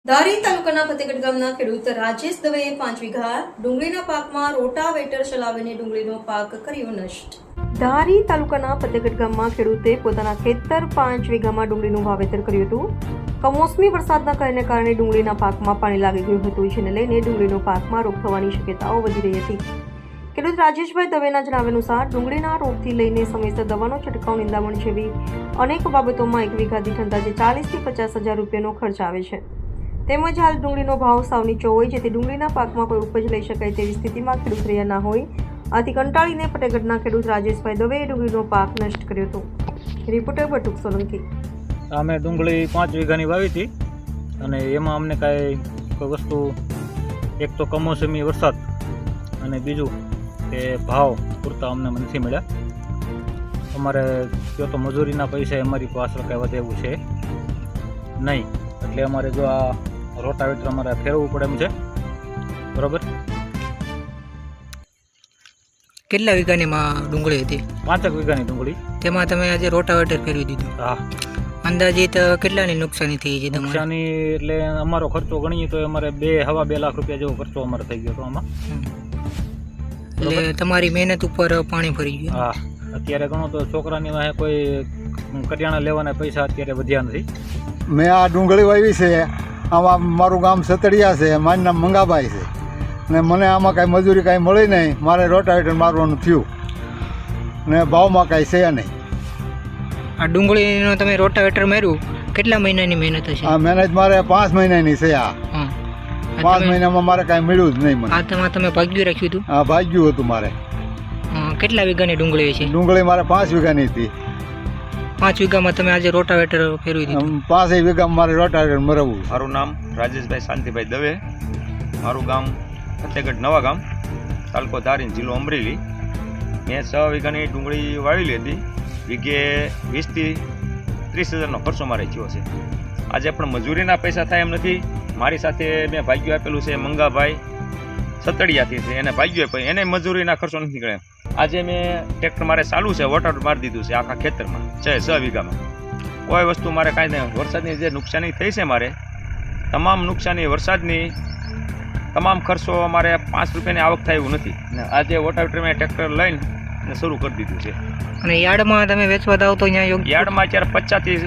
ધારી તાલુકાના ફતેગઢ ગામના ખેડૂત રાજેશ દવેએ 5 વીઘા ડુંગળીના પાકમાં રોટાવેટર ચલાવીને ડુંગળીનો પાક કર્યો નષ્ટ. ધારી તાલુકાના ફતેગઢ ગામમાં ખેડૂતે પોતાના ખેતર 5 વીઘામાં ડુંગળીનું વાવેતર કર્યું હતું. કમોસમી વરસાદના કારણે ડુંગળીના પાકમાં પાણી લાગી ગયું હતું, જેને લઈને ડુંગળીનો પાકમાં રોગ થવાની શક્યતાઓ વધી રહી હતી. ખેડૂત રાજેશભાઈ દવેના જણાવ્યા અનુસાર ડુંગળીના રોગથી લઈને સમયસર દવાનો છંટકાવ, નિંદામણ જેવી અનેક બાબતોમાં 1 વીઘા દીઠ અંદાજે 40 થી 50 હજાર રૂપિયાનો ખર્ચ આવે છે. તેમજ હાલ ડુંગળીનો ભાવ સાવ નીચો હોય, જેથી ડુંગળીના પાકમાં કોઈ ઉપજ લઈ શકાય તેવી સ્થિતિમાં ખેડૂત રહ્યા ના હોય. આથી કંટાળીને ફતેગઢના ખેડૂત રાજેશભાઈ દવેએ ડુંગળીનો પાક નષ્ટ કર્યો હતો. રિપોર્ટર બટુક સોલંકી. અમે ડુંગળી 5 વીઘાની વાવી હતી અને એમાં અમને કાંઈ કોઈ વસ્તુ, એક તો કમોસમી વરસાદ અને બીજું કે ભાવ પૂરતા અમને નથી મળ્યા. અમારે કયો તો મજૂરીના પૈસા અમારી પાસે કાંઈ વધે એવું છે નહીં, એટલે અમારે જો આ રોટાવેટર અમારે ફેરવવું પડે એમ છે. બરાબર. કેટલા વીઘાની ડુંગળી હતી? 5 વીઘાની ડુંગળી. તેમાં તમે આજે રોટાવેટર ફેરવી દીધું? હા. અંદાજિત કેટલાની નુકસાની થઈ છે? નુકસાની એટલે અમારો ખર્ચો ગણીએ તો અમારે 2.5 લાખ રૂપિયા જેવો ખર્ચો અમારે થઈ ગયો હતો આમાં. એટલે તમારી મહેનત ઉપર પાણી ફરી ગયું? હા. અત્યારે ગણો તો છોકરાની વાહે કોઈ કરિયાણા લેવાના પૈસા અત્યારે વધ્યા નથી. મેં આ ડુંગળી વાવી છે. આમાં મારું ગામ સતડિયા છે, મારું નામ મંગાભાઈ છે, ને મને આમાં કાંઈ મજૂરી કાંઈ મળી નહીં. મારે રોટાવેટર મારવાનું થયું ને ભાવમાં કાંઈ છે નહીં. આ ડુંગળીનો તમે રોટાવેટર માર્યું, કેટલા મહિનાની મહેનત હશે? આ મહેનત મારે 5 મહિનાની છે. આ 5 મહિનામાં મારે કાંઈ મળ્યું જ નહીં મને. આ તમે ભાગ્યું રાખ્યું હતું? હા, ભાગ્યું હતું મારે. કેટલા વીઘાની ડુંગળી છે? ડુંગળી મારે 5 વીઘાની હતી. 5 વીઘામાં તમે આજે રોટાવેટર ફેરવી દીધું? 5 વીઘામાં મારે રોટાવેટર મરવવું. મારું નામ રાજેશભાઈ શાંતિભાઈ દવે, મારું ગામ ફતેગઢ નવા ગામ, તાલુકો ધારી, જિલ્લો અમરેલી. મેં 6 વીઘાની ડુંગળી વાવેલી હતી. વીઘે 20 થી 30 હજારનો ખર્ચો મારે થયો છે. આજે પણ મજૂરીના પૈસા થાય એમ નથી. મારી સાથે મેં ભાગ્યું આપેલું છે મંગાભાઈ સતડિયાથી છે, એને ભાગ્યું આપ્યું, એને મજૂરીના ખર્ચો નથી નીકળે. આજે મેં ટ્રેક્ટર મારે ચાલુ છે, વોટર મારી દીધું છે આખા ખેતરમાં 6 વીઘામાં. કોઈ વસ્તુ મારે કાંઈ નહીં. વરસાદની જે નુકસાની થઈ છે મારે, તમામ નુકસાની વરસાદની, તમામ ખર્ચો અમારે 5 રૂપિયાની આવક થાય એવું નથી. આજે વોટર મેં ટ્રેક્ટર લઈને શરૂ કરી દીધું છે. અને યાર્ડમાં તમે વેચવા દાવ તો અહીંયા યોગ્ય? યાર્ડમાં અત્યારે 50 થી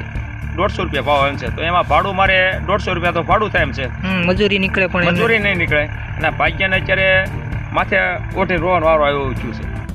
150 રૂપિયા ભાવ એમ છે, તો એમાં ભાડું મારે 150 રૂપિયા તો ભાડું થાય એમ છે. મજૂરી નીકળે પણ મજૂરી નહીં નીકળે. અને ભાગ્યને અત્યારે માથે ઓઠે રોવાનો વારો આવ્યો થયું છે.